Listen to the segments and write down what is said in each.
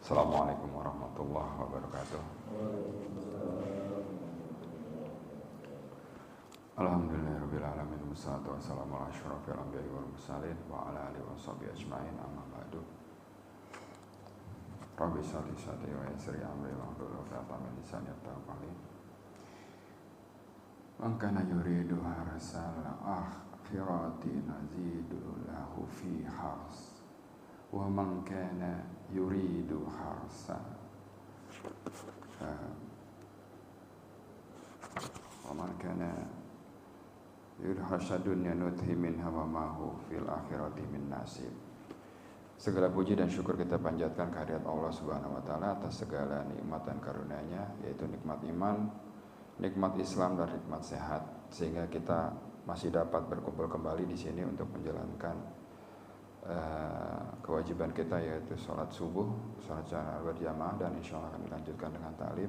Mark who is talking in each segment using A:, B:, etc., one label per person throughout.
A: Assalamualaikum warahmatullahi wabarakatuh. Alhamdulillahirabbil alamin wassalatu wassalamu ala asyrofil anbiya'i wal mursalin wa ala alihi washabihi ajmain amma ba'du. Rabbi sholli sadri wa yassir amri wahlul 'uqdatam min lisani yafqahu qawli. Man kana yuridu harsal akhirati nazidu lahu fi hars wa man kana yuridu harsa wa man kana yuridu harsa dunya nuthi minha wa ma hu fil akhirati min nasib. Segala puji dan syukur kita panjatkan kehadirat Allah Subhanahu wa taala atas segala nikmat dan karunia-Nya, yaitu nikmat iman, nikmat Islam dan nikmat sehat, sehingga kita masih dapat berkumpul kembali di sini untuk menjalankan kewajiban kita, yaitu sholat subuh, sholat berjamaah, dan insya Allah akan dilanjutkan dengan ta'lim.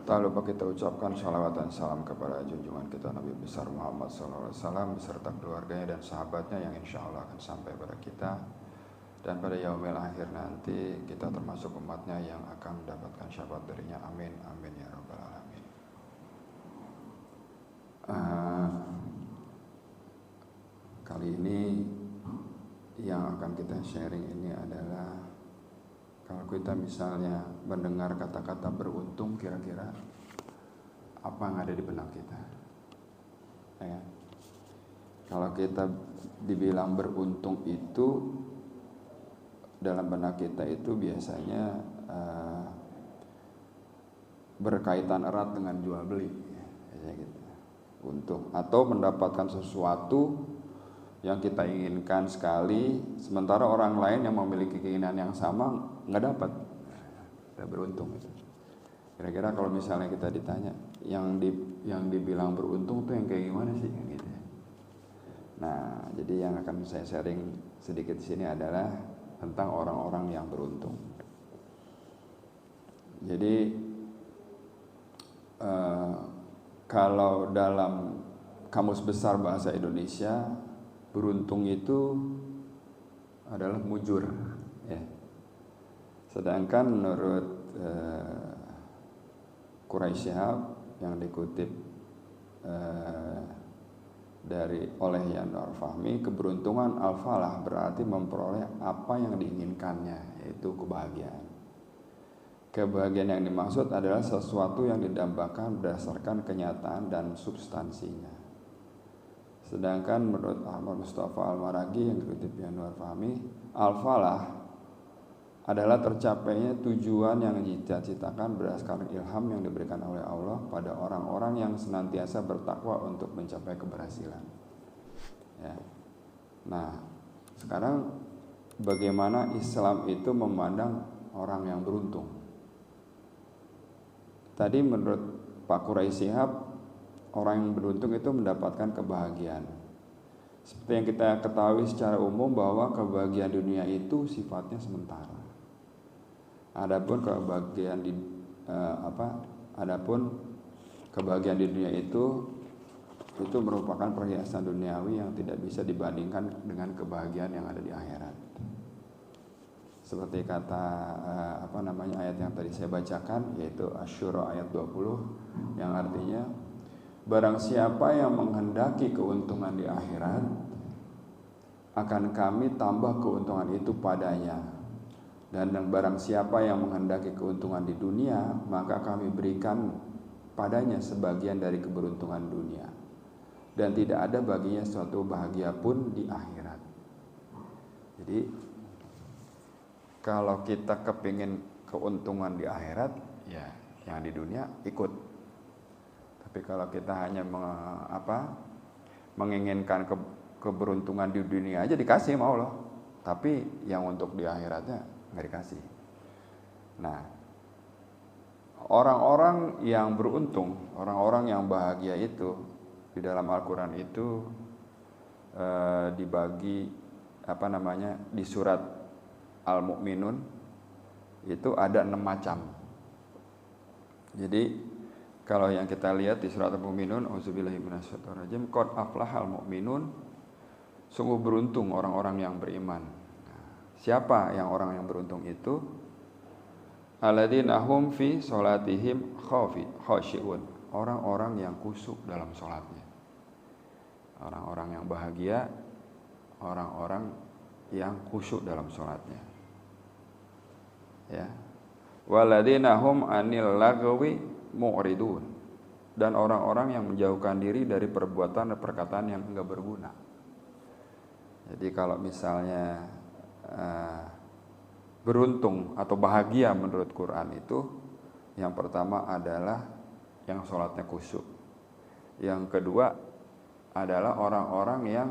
A: Tak lupa kita ucapkan shalawat dan salam kepada junjungan kita Nabi besar Muhammad SAW beserta keluarganya dan sahabatnya yang insya Allah akan sampai pada kita, dan pada yaumil akhir nanti kita termasuk umatnya yang akan mendapatkan syafaat darinya. Amin amin ya rabbal alamin. Kali ini yang akan kita sharing ini adalah, kalau kita misalnya mendengar kata-kata beruntung, kira-kira apa yang ada di benak kita? Ya. Kalau kita dibilang beruntung itu, dalam benak kita itu biasanya berkaitan erat dengan jual beli, gitu. Untung atau mendapatkan sesuatu yang kita inginkan sekali, sementara orang lain yang memiliki keinginan yang sama nggak dapat. Kita beruntung itu. Kira-kira kalau misalnya kita ditanya, yang dibilang beruntung tuh yang kayak gimana sih, gitu. Nah, jadi yang akan saya sharing sedikit di sini adalah tentang orang-orang yang beruntung. Jadi kalau dalam Kamus Besar Bahasa Indonesia, beruntung itu adalah mujur, ya. Sedangkan menurut Quraish Shihab yang dikutip oleh Yanuar Fahmi, keberuntungan al-falah berarti memperoleh apa yang diinginkannya, yaitu kebahagiaan. Kebahagiaan yang dimaksud adalah sesuatu yang didambakan berdasarkan kenyataan dan substansinya. Sedangkan menurut Ahmad Mustafa Al-Maragi yang dikutip Yanuar Fahmi, al-falah adalah tercapainya tujuan yang dicita-citakan berdasarkan ilham yang diberikan oleh Allah pada orang-orang yang senantiasa bertakwa untuk mencapai keberhasilan. Ya. Nah, sekarang bagaimana Islam itu memandang orang yang beruntung? Tadi menurut Pak Quraish Shihab, orang yang beruntung itu mendapatkan kebahagiaan. Seperti yang kita ketahui secara umum bahwa kebahagiaan dunia itu sifatnya sementara. Adapun kebahagiaan di dunia itu merupakan perhiasan duniawi yang tidak bisa dibandingkan dengan kebahagiaan yang ada di akhirat. Seperti kata ayat yang tadi saya bacakan, yaitu Asy-Syura ayat 20, yang artinya, barang siapa yang menghendaki keuntungan di akhirat, akan kami tambah keuntungan itu padanya. Dan barang siapa yang menghendaki keuntungan di dunia, maka kami berikan padanya sebagian dari keberuntungan dunia. Dan tidak ada baginya suatu bahagia pun di akhirat. Jadi, kalau kita kepingin keuntungan di akhirat, ya yang di dunia ikut. Tapi kalau kita hanya menginginkan keberuntungan di dunia aja, dikasih sama Allah, tapi yang untuk di akhiratnya nggak dikasih. Nah, orang-orang yang beruntung, orang-orang yang bahagia itu di dalam Al-Quran itu dibagi di surat Al-Mu'minun itu ada 6 macam. Jadi kalau yang kita lihat di surat Al-Mu'minun, auzubillahi minasyaitonirrajim, qad aflahal mu'minun, sungguh beruntung orang-orang yang beriman. Siapa yang orang yang beruntung itu? Alladzina hum fi sholatihim khashi'un. Orang-orang yang khusyuk dalam sholatnya. Orang-orang yang bahagia, orang-orang yang khusyuk dalam sholatnya. Ya. Walladzina hum anil lagwi mu'ridun. Dan orang-orang yang menjauhkan diri dari perbuatan dan perkataan yang enggak berguna. Jadi kalau misalnya beruntung atau bahagia menurut Quran itu, yang pertama adalah yang sholatnya khusyuk. Yang kedua adalah orang-orang yang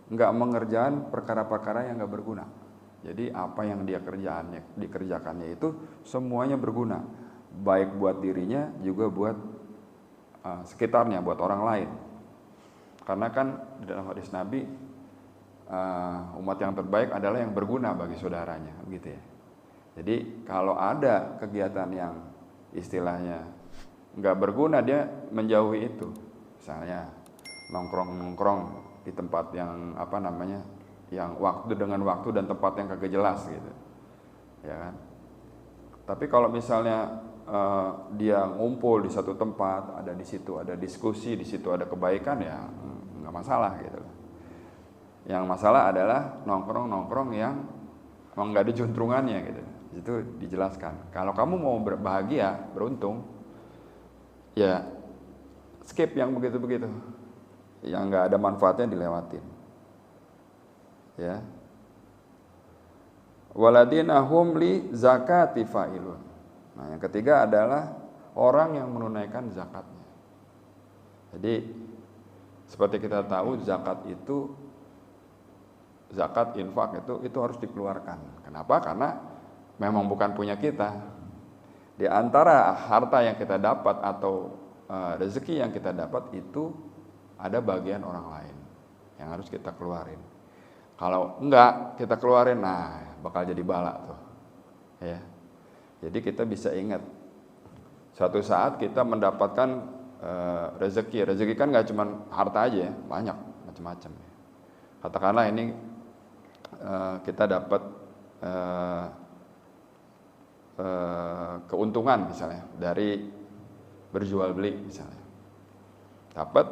A: nggak mengerjakan perkara-perkara yang nggak berguna. Jadi apa yang dikerjakannya itu semuanya berguna, baik buat dirinya juga buat sekitarnya, buat orang lain. Karena kan dalam hadis Nabi, umat yang terbaik adalah yang berguna bagi saudaranya, gitu ya. Jadi kalau ada kegiatan yang istilahnya nggak berguna, dia menjauhi itu. Misalnya nongkrong di tempat yang yang waktu dengan waktu dan tempat yang kagak jelas gitu, ya kan. Tapi kalau misalnya dia ngumpul di satu tempat, ada di situ ada diskusi, di situ ada kebaikan, ya nggak masalah gitu. Yang masalah adalah nongkrong yang memang nggak ada juntrungannya gitu. Itu dijelaskan. Kalau kamu mau berbahagia, beruntung, ya skip yang begitu-begitu, yang nggak ada manfaatnya dilewatin. Ya. Waladina hum li zakati fa'ilun. Nah, yang ketiga adalah orang yang menunaikan zakatnya. Jadi seperti kita tahu zakat infak itu harus dikeluarkan. Kenapa? Karena memang bukan punya kita. Di antara harta yang kita dapat atau rezeki yang kita dapat itu ada bagian orang lain yang harus kita keluarin. Kalau enggak kita keluarin, nah bakal jadi bala tuh. Ya. Jadi kita bisa ingat, suatu saat kita mendapatkan rezeki. Rezeki kan nggak cuma harta aja ya, banyak macam-macam. Katakanlah ini kita dapat keuntungan misalnya dari berjual beli misalnya. Dapat,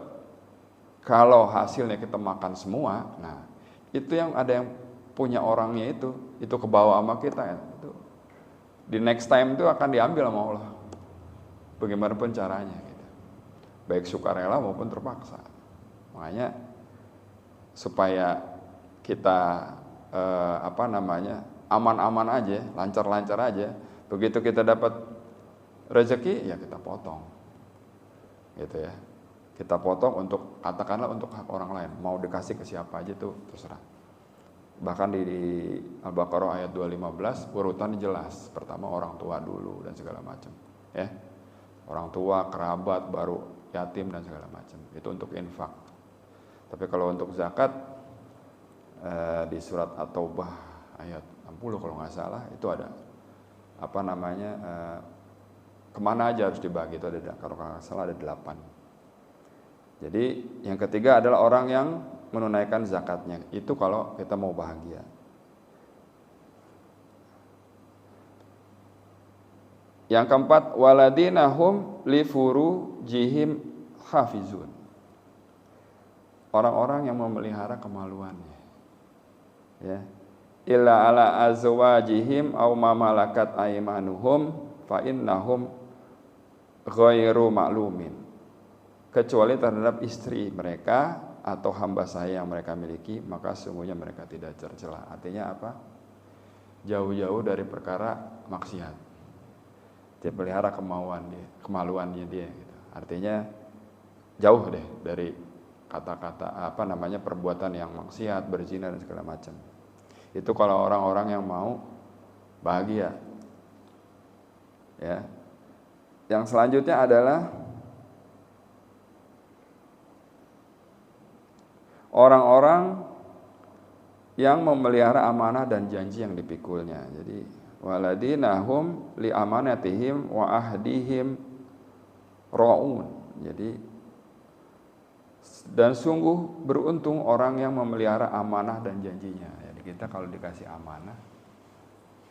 A: kalau hasilnya kita makan semua, nah itu yang ada yang punya orangnya itu kebawa sama kita ya. Itu di next time itu akan diambil sama Allah. Bagaimanapun caranya gitu. Baik sukarela maupun terpaksa. Makanya supaya kita aman-aman aja, lancar-lancar aja, begitu kita dapat rezeki ya kita potong. Gitu ya. Kita potong untuk, katakanlah untuk hak orang lain, mau dikasih ke siapa aja tuh terserah. Bahkan di Al-Baqarah ayat 215 urutan jelas. Pertama orang tua dulu dan segala macam, ya. Orang tua, kerabat, baru yatim dan segala macam. Itu untuk infak. Tapi kalau untuk zakat di surat At-Taubah ayat 60 kalau nggak salah itu ada kemana aja harus dibagi, itu ada, kalau nggak salah ada 8. Jadi yang ketiga adalah orang yang menunaikan zakatnya. Itu kalau kita mau bahagia. Yang keempat, waladina hum li furujihim hafizun. Orang-orang yang memelihara kemaluannya. Ya. Illa ala azwajihim aw ma malakat aymanuhum fa innahum ghairu ma'lumin. Kecuali terhadap istri mereka atau hamba saya yang mereka miliki, maka sesungguhnya mereka tidak tercela. Artinya apa? Jauh-jauh dari perkara maksiat. Dia pelihara kemaluannya dia gitu. Artinya jauh deh dari kata-kata perbuatan yang maksiat, berzina dan segala macam. Itu kalau orang-orang yang mau bahagia. Ya. Yang selanjutnya adalah orang-orang yang memelihara amanah dan janji yang dipikulnya. Jadi waladina hum li amanatihim wa ahdihim raun. Jadi dan sungguh beruntung orang yang memelihara amanah dan janjinya. Jadi kita kalau dikasih amanah,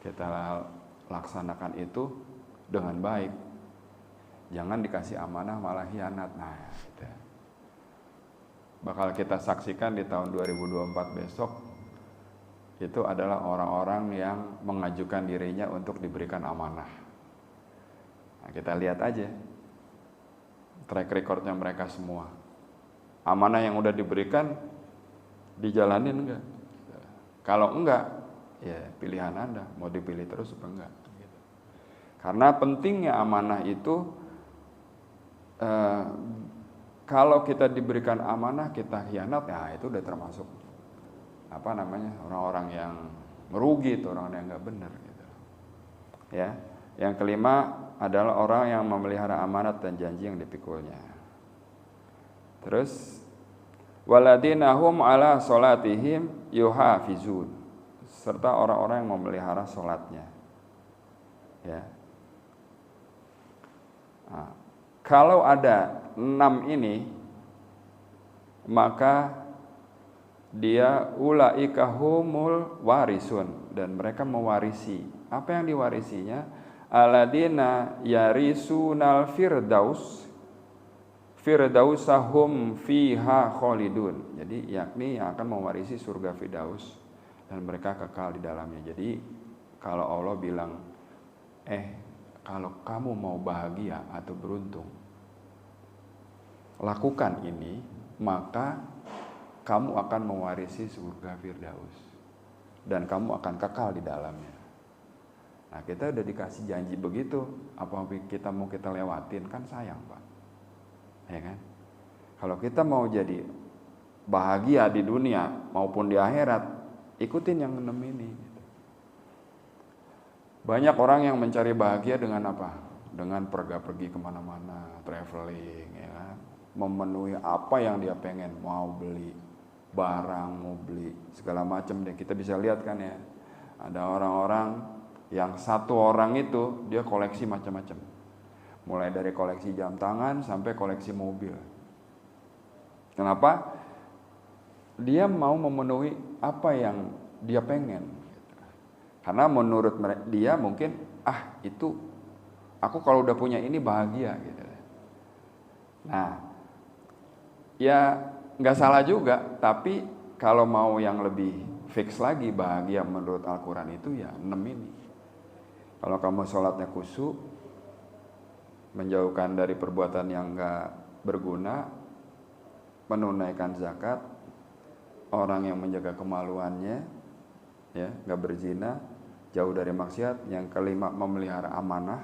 A: kita laksanakan itu dengan baik. Jangan dikasih amanah malah hianat. Nah, gitu. Bakal kita saksikan di tahun 2024 besok, itu adalah orang-orang yang mengajukan dirinya untuk diberikan amanah. Nah, kita lihat aja track recordnya mereka semua. Amanah yang udah diberikan dijalanin enggak? Kalau enggak, ya pilihan Anda mau dipilih terus apa enggak. Karena pentingnya amanah itu, kalau kita diberikan amanah kita hianat, ya itu udah termasuk orang-orang yang merugi, itu orang yang enggak benar gitu. Ya. Yang kelima adalah orang yang memelihara amanat dan janji yang dipikulnya. Terus waladina hum ala salatihim yuhafizun, serta orang-orang yang memelihara salatnya. Ya. Nah, kalau ada 6 ini, maka dia ulaika humul warisun, dan mereka mewarisi. Apa yang diwarisinya? Aladina yarisunal firdausahum fiha khalidun. Jadi yakni yang akan mewarisi surga Firdaus dan mereka kekal di dalamnya. Jadi kalau Allah bilang, kalau kamu mau bahagia atau beruntung, lakukan ini, maka kamu akan mewarisi surga Firdaus dan kamu akan kekal di dalamnya. Nah, kita udah dikasih janji begitu, apa kita mau kita lewatin, kan sayang, Pak. Ya kan? Kalau kita mau jadi bahagia di dunia maupun di akhirat, ikutin yang 6 ini. Banyak orang yang mencari bahagia dengan apa? Dengan pergi kemana-mana, traveling, ya kan? Memenuhi apa yang dia pengen, mau beli barang, mau beli segala macam deh. Kita bisa lihat kan ya, ada orang-orang yang satu orang itu dia koleksi macam-macam, mulai dari koleksi jam tangan sampai koleksi mobil. Kenapa? Dia mau memenuhi apa yang dia pengen. Karena menurut dia mungkin, itu aku kalau udah punya ini bahagia gitu. Nah, ya nggak salah juga, tapi kalau mau yang lebih fix lagi bahagia menurut Al-Quran itu ya 6 ini. Kalau kamu sholatnya khusyuk, menjauhkan dari perbuatan yang nggak berguna, menunaikan zakat, orang yang menjaga kemaluannya, ya nggak berzina, jauh dari maksiat. Yang kelima, memelihara amanah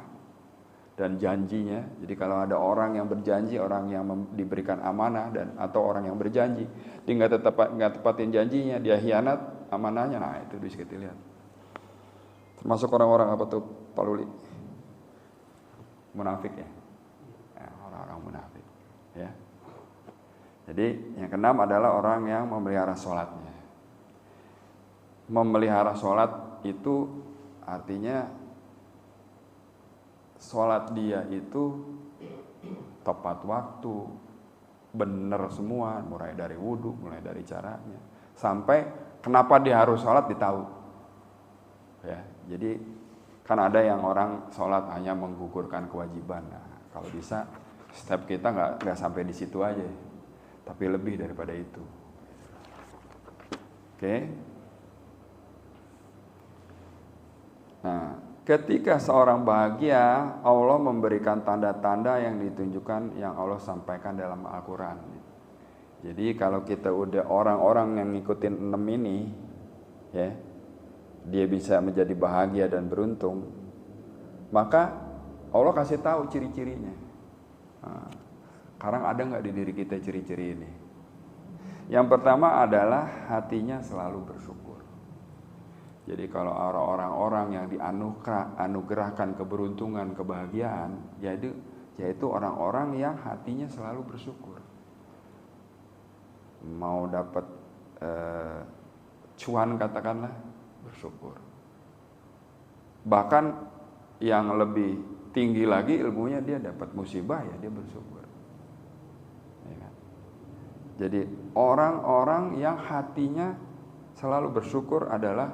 A: dan janjinya. Jadi kalau ada orang yang berjanji, orang yang diberikan amanah dan atau orang yang berjanji, dia nggak tepatin janjinya, dia hianat amanahnya, nah itu bisa kita lihat. Termasuk orang-orang apa tuh, Pak Luli? Munafik ya, orang-orang munafik. Ya. Jadi yang keenam adalah orang yang memelihara sholatnya. Memelihara sholat itu artinya sholat dia itu tepat waktu, benar semua, mulai dari wudhu, mulai dari caranya, sampai kenapa dia harus sholat ditahu. Ya, jadi kan ada yang orang sholat hanya menggugurkan kewajiban. Nah, kalau bisa step kita nggak sampai di situ aja, tapi lebih daripada itu. Oke. Nah, ketika seorang bahagia, Allah memberikan tanda-tanda yang ditunjukkan, yang Allah sampaikan dalam Al-Quran. Jadi kalau kita udah orang-orang yang ngikutin 6 ini, ya, dia bisa menjadi bahagia dan beruntung, maka Allah kasih tahu ciri-cirinya. Nah, sekarang ada nggak di diri kita ciri-ciri ini? Yang pertama adalah hatinya selalu bersyukur. Jadi kalau orang-orang yang dianugerahkan keberuntungan, kebahagiaan, yaitu orang-orang yang hatinya selalu bersyukur. Mau dapat cuan katakanlah, bersyukur. Bahkan yang lebih tinggi lagi ilmunya, dia dapat musibah ya dia bersyukur. Ya kan? Jadi orang-orang yang hatinya selalu bersyukur adalah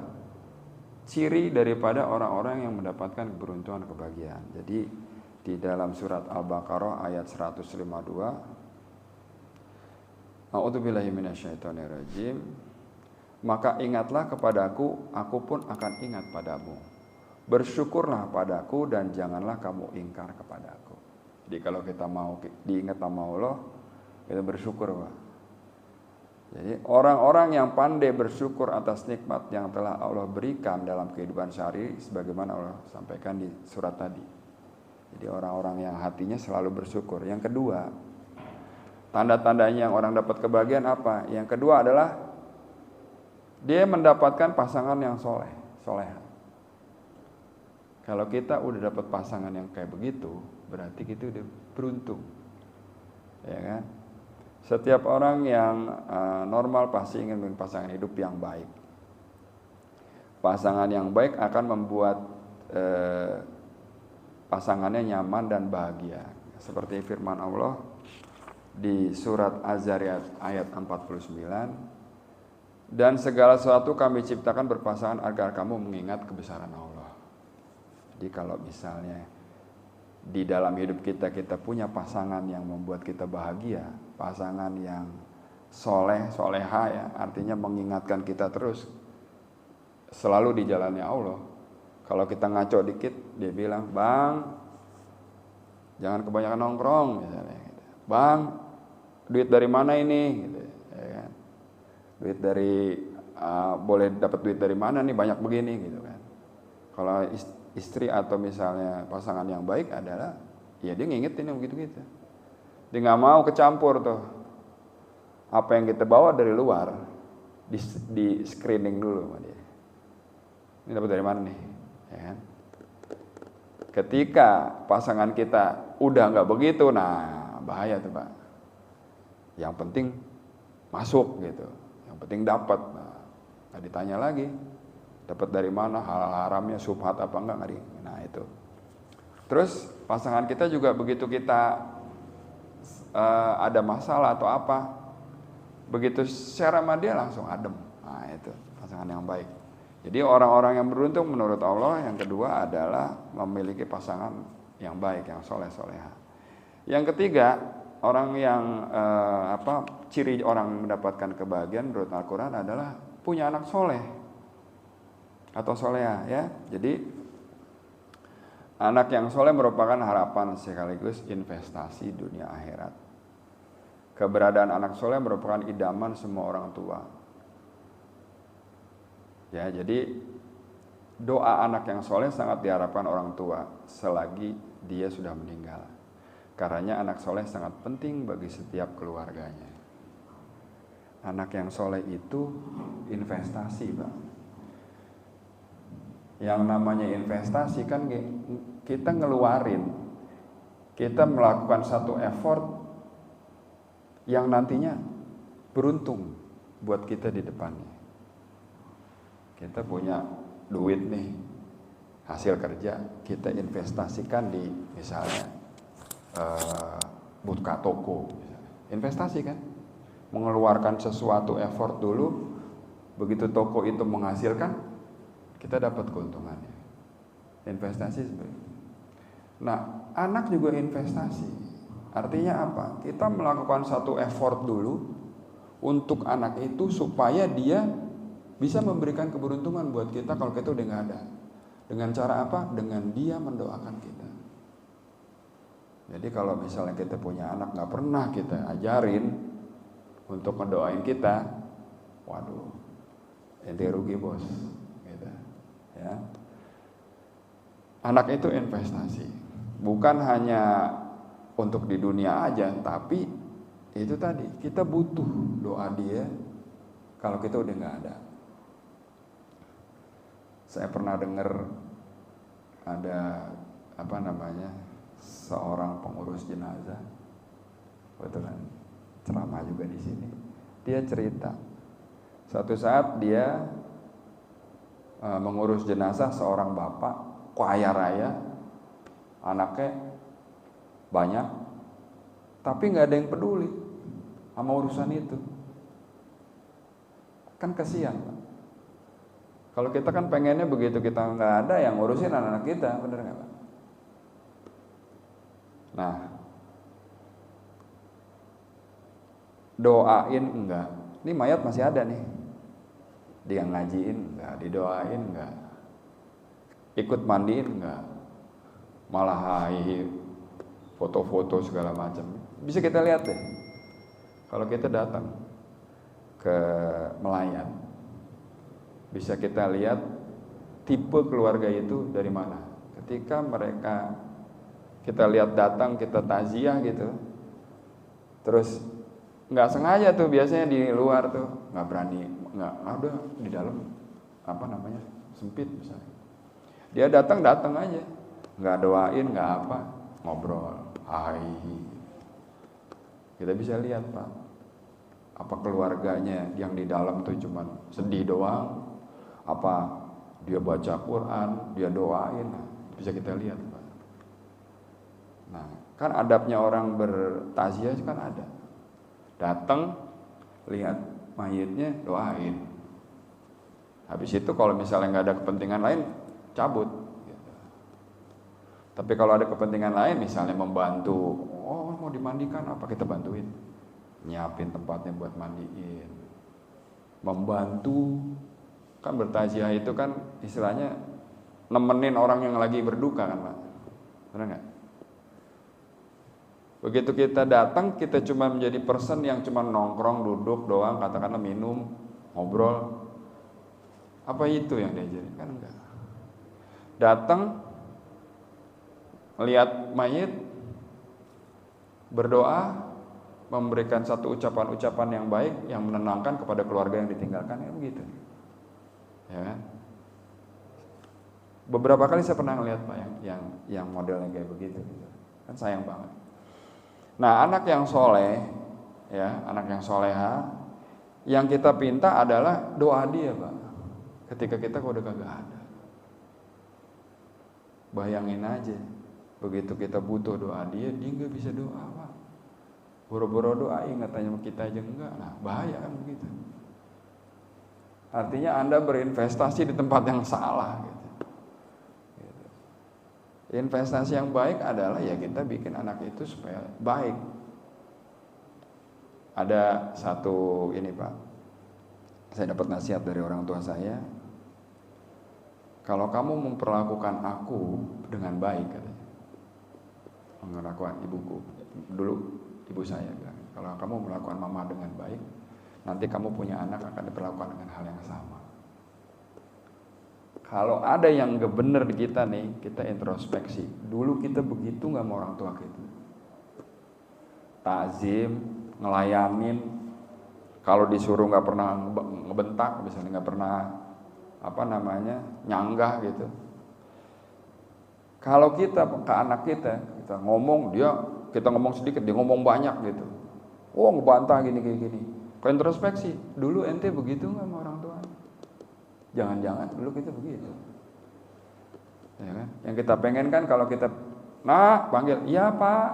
A: ciri daripada orang-orang yang mendapatkan keberuntungan, kebahagiaan. Jadi di dalam surat Al-Baqarah ayat 152, A'udzubillahi minasyaitonirrajim, maka ingatlah kepadaku, aku pun akan ingat padamu. Bersyukurlah padaku dan janganlah kamu ingkar kepadaku. Jadi kalau kita mau diingat sama Allah, kita bersyukur, Pak. Jadi orang-orang yang pandai bersyukur atas nikmat yang telah Allah berikan dalam kehidupan sehari, sebagaimana Allah sampaikan di surat tadi. Jadi orang-orang yang hatinya selalu bersyukur. Yang kedua, tanda-tandanya yang orang dapat kebahagiaan apa? Yang kedua adalah dia mendapatkan pasangan yang soleha. Kalau kita udah dapat pasangan yang kayak begitu, berarti kita udah beruntung, ya kan? Setiap orang yang normal pasti ingin memiliki pasangan hidup yang baik. Pasangan yang baik akan membuat pasangannya nyaman dan bahagia. Seperti firman Allah di surat Az-Zariyat ayat 49, dan segala sesuatu kami ciptakan berpasangan agar kamu mengingat kebesaran Allah. Jadi kalau misalnya di dalam hidup kita punya pasangan yang membuat kita bahagia, pasangan yang soleha ya, artinya mengingatkan kita terus selalu di jalannya Allah. Kalau kita ngaco dikit, dia bilang, "Bang, jangan kebanyakan nongkrong," misalnya. "Bang, duit dari mana ini?" Gitu, ya kan? Duit dari boleh dapat duit dari mana nih, banyak begini gitu kan. Kalau istri atau misalnya pasangan yang baik adalah ya dia ngingetin yang begitu-gitu. Dia nggak mau kecampur tuh. Apa yang kita bawa dari luar di screening dulu sama dia. Ini dapat dari mana nih? Ya kan? Ketika pasangan kita udah nggak begitu, nah bahaya tuh, Pak. Yang penting masuk gitu. Yang penting dapat. Nah, nggak ditanya lagi. Dapat dari mana, halal haramnya, subhat apa enggak, nggak. Nah itu. Terus pasangan kita juga begitu kita ada masalah atau apa, begitu share sama dia langsung adem. Nah itu pasangan yang baik. Jadi orang-orang yang beruntung menurut Allah yang kedua adalah memiliki pasangan yang baik, yang soleha. Yang ketiga, orang yang ciri orang mendapatkan kebahagiaan menurut Al-Quran adalah punya anak soleh atau soleha ya. Jadi anak yang soleh merupakan harapan sekaligus investasi dunia akhirat. Keberadaan anak soleh merupakan idaman semua orang tua. Ya, jadi doa anak yang soleh sangat diharapkan orang tua selagi dia sudah meninggal. Karenanya anak soleh sangat penting bagi setiap keluarganya. Anak yang soleh itu investasi, Pak. Yang namanya investasi kan kita ngeluarin, kita melakukan satu effort yang nantinya beruntung buat kita di depannya. Kita punya duit nih, hasil kerja, kita investasikan di misalnya buka toko, investasi kan, mengeluarkan sesuatu effort dulu, begitu toko itu menghasilkan, kita dapat keuntungannya. Investasi seperti itu. Nah, anak juga investasi. Artinya apa? Kita melakukan satu effort dulu untuk anak itu supaya dia bisa memberikan keberuntungan buat kita kalau kita udah nggak ada. Dengan cara apa? Dengan dia mendoakan kita. Jadi kalau misalnya kita punya anak nggak pernah kita ajarin untuk mendoain kita, waduh, ente rugi bos. Gitu. Ya. Anak itu investasi, bukan hanya untuk di dunia aja, tapi itu tadi kita butuh doa dia kalau kita udah nggak ada. Saya pernah dengar ada seorang pengurus jenazah, kebetulan ceramah juga di sini. Dia cerita, suatu saat dia mengurus jenazah seorang bapak kaya raya, anaknya banyak, tapi nggak ada yang peduli sama urusan itu. Kan kasihan, Pak. Kalau kita kan pengennya begitu kita nggak ada yang ngurusin anak-anak kita, bener nggak Pak? Nah, doain enggak. Ini mayat masih ada nih. Dia ngajiin enggak, didoain enggak, ikut mandiin enggak, malah hai foto-foto segala macam. Bisa kita lihat deh. Kalau kita datang ke melayat, bisa kita lihat tipe keluarga itu dari mana. Ketika mereka kita lihat datang, kita takziah gitu, terus nggak sengaja tuh biasanya di luar tuh nggak berani, nggak ada di dalam sempit misalnya. Dia datang aja, nggak doain, nggak apa, ngobrol, hai. Kita bisa lihat Pak, apa keluarganya yang di dalam tuh cuman sedih doang, apa dia baca Quran, dia doain, bisa kita lihat Pak. Nah, kan adabnya orang bertaziah kan ada. Datang, lihat mayitnya, doain. Habis itu kalau misalnya nggak ada kepentingan lain, cabut. Gitu. Tapi kalau ada kepentingan lain, misalnya membantu, oh mau dimandikan, apa kita bantuin? Nyiapin tempatnya buat mandiin. Membantu, kan bertaziah itu kan istilahnya nemenin orang yang lagi berduka kan Pak. Benar nggak? Begitu kita datang, kita cuma menjadi person yang cuma nongkrong, duduk doang, katakanlah minum, ngobrol. Apa itu yang diajarin? Kan enggak. Datang, lihat mayit, berdoa, memberikan satu ucapan-ucapan yang baik, yang menenangkan kepada keluarga yang ditinggalkan, ya begitu. Ya kan? Beberapa kali saya pernah ngeliat Pak yang modelnya kayak begitu. Kan sayang banget. Nah, anak yang soleh, ya, anak yang soleha, yang kita pinta adalah doa dia, Pak. Ketika kita udah kagak ada. Bayangin aja, begitu kita butuh doa dia nggak bisa doa, Pak. Boro-boro doa, ingatannya kita aja enggak. Nah, bahaya kan begitu. Artinya Anda berinvestasi di tempat yang salah, gitu. Investasi yang baik adalah ya kita bikin anak itu supaya baik. Ada satu ini Pak, saya dapat nasihat dari orang tua saya. Kalau kamu memperlakukan aku dengan baik, katanya, memperlakukan ibuku, dulu ibu saya bilang, kalau kamu melakukan mama dengan baik, nanti kamu punya anak akan diperlakukan dengan hal yang sama. Kalau ada yang gak bener di kita nih, kita introspeksi. Dulu kita begitu gak sama orang tua kita? Takzim, ngelayanin. Kalau disuruh gak pernah ngebentak, misalnya gak pernah nyanggah gitu. Kalau kita ke anak kita ngomong, kita ngomong sedikit, dia ngomong banyak gitu. Oh ngebantah gini. Kalau introspeksi, dulu ente begitu gak sama orang tua? Jangan-jangan dulu kita begitu, ya kan? Yang kita pengen kan kalau kita panggil, iya Pak,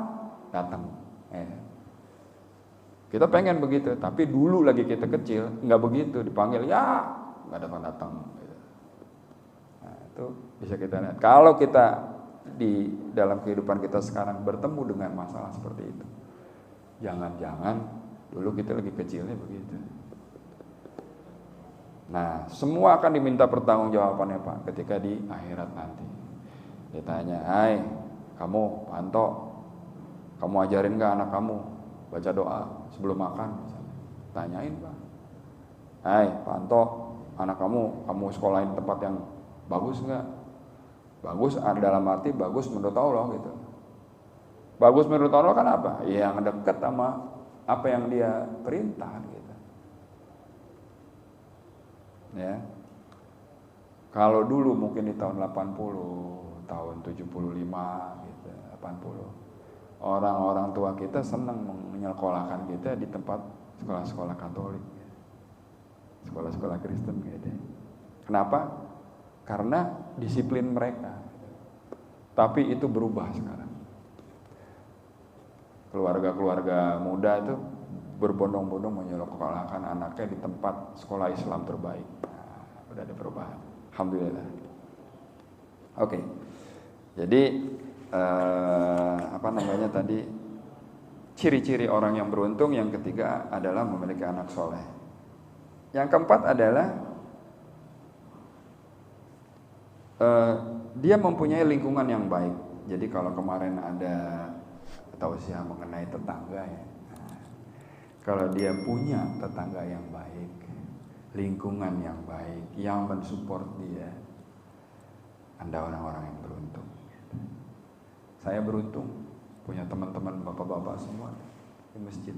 A: datang. Kita pengen begitu, tapi dulu lagi kita kecil nggak begitu, dipanggil ya nggak datang. Gitu. Nah, itu bisa kita lihat. Kalau kita di dalam kehidupan kita sekarang bertemu dengan masalah seperti itu, jangan-jangan dulu kita lagi kecilnya begitu. Nah, semua akan diminta pertanggungjawabannya Pak ketika di akhirat nanti. Ditanya, hai kamu Panto, kamu ajarin gak anak kamu baca doa sebelum makan misalnya. Tanyain Pak, hai Panto, anak kamu sekolahin tempat yang bagus gak? Bagus dalam arti bagus menurut Allah gitu. Bagus menurut Allah kan apa? Yang dekat sama apa yang dia perintah gitu. Ya. Kalau dulu mungkin di tahun 80, tahun 75 gitu, 80. Orang-orang tua kita senang menyekolahkan kita di tempat sekolah-sekolah Katolik. Sekolah-sekolah Kristen gitu. Kenapa? Karena disiplin mereka. Tapi itu berubah sekarang. Keluarga-keluarga muda itu berbondong-bondong menyekolahkan anaknya di tempat sekolah Islam terbaik. Nah, udah ada perubahan. Alhamdulillah. Oke. Jadi apa namanya tadi, ciri-ciri orang yang beruntung yang ketiga adalah memiliki anak soleh. Yang keempat adalah dia mempunyai lingkungan yang baik. Jadi kalau kemarin ada tausiah mengenai tetangga ya, kalau dia punya tetangga yang baik, lingkungan yang baik, yang mensupport dia, Anda orang-orang yang beruntung. Saya beruntung punya teman-teman bapak-bapak semua di masjid.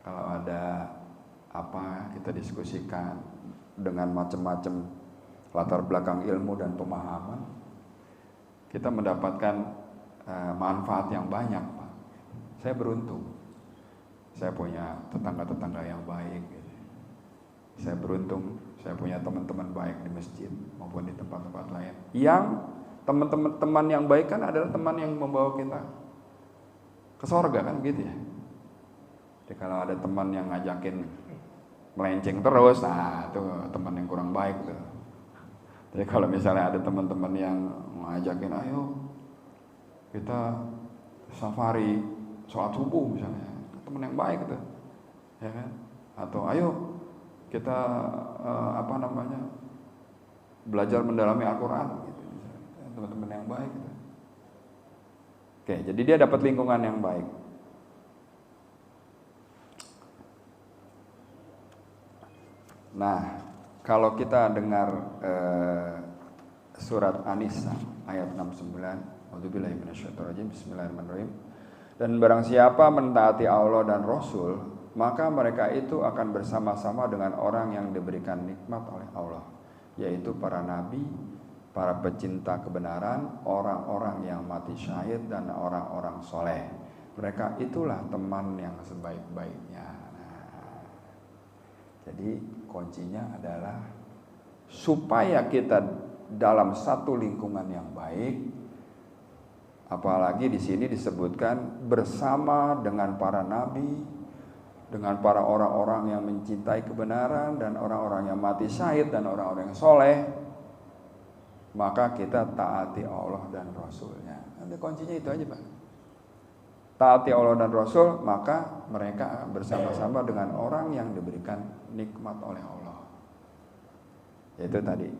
A: Kalau ada apa kita diskusikan dengan macam-macam latar belakang ilmu dan pemahaman, kita mendapatkan manfaat yang banyak, Pak. Saya beruntung. Saya punya tetangga-tetangga yang baik. Saya beruntung, saya punya teman-teman baik di masjid maupun di tempat-tempat lain. Yang teman yang baik kan adalah teman yang membawa kita ke sorga kan gitu ya. Jadi kalau ada teman yang ngajakin melenceng terus, nah itu teman yang kurang baik tuh. Jadi kalau misalnya ada teman-teman yang ngajakin, ayo kita safari sholat subuh misalnya, teman yang baik tuh, ya kan? Atau ayo kita belajar mendalami Al-Quran, gitu, teman-teman yang baik gitu. Oke, jadi dia dapat lingkungan yang baik. Nah, kalau kita dengar surat An-Nisa ayat 69, A'udzubillahi minasyaitonirrajim, bismillahirrahmanirrahim. Dan barang siapa mentaati Allah dan Rasul, maka mereka itu akan bersama-sama dengan orang yang diberikan nikmat oleh Allah, yaitu para nabi, para pecinta kebenaran, orang-orang yang mati syahid, dan orang-orang soleh. Mereka itulah teman yang sebaik-baiknya. Nah, jadi kuncinya adalah supaya kita dalam satu lingkungan yang baik. Apalagi di sini disebutkan bersama dengan para nabi, dengan para orang-orang yang mencintai kebenaran, dan orang-orang yang mati syahid, dan orang-orang yang soleh. Maka kita taati Allah dan Rasulnya. Nanti kuncinya itu aja, Pak. Taati Allah dan Rasul, maka mereka bersama-sama dengan orang yang diberikan nikmat oleh Allah. Yaitu tadi,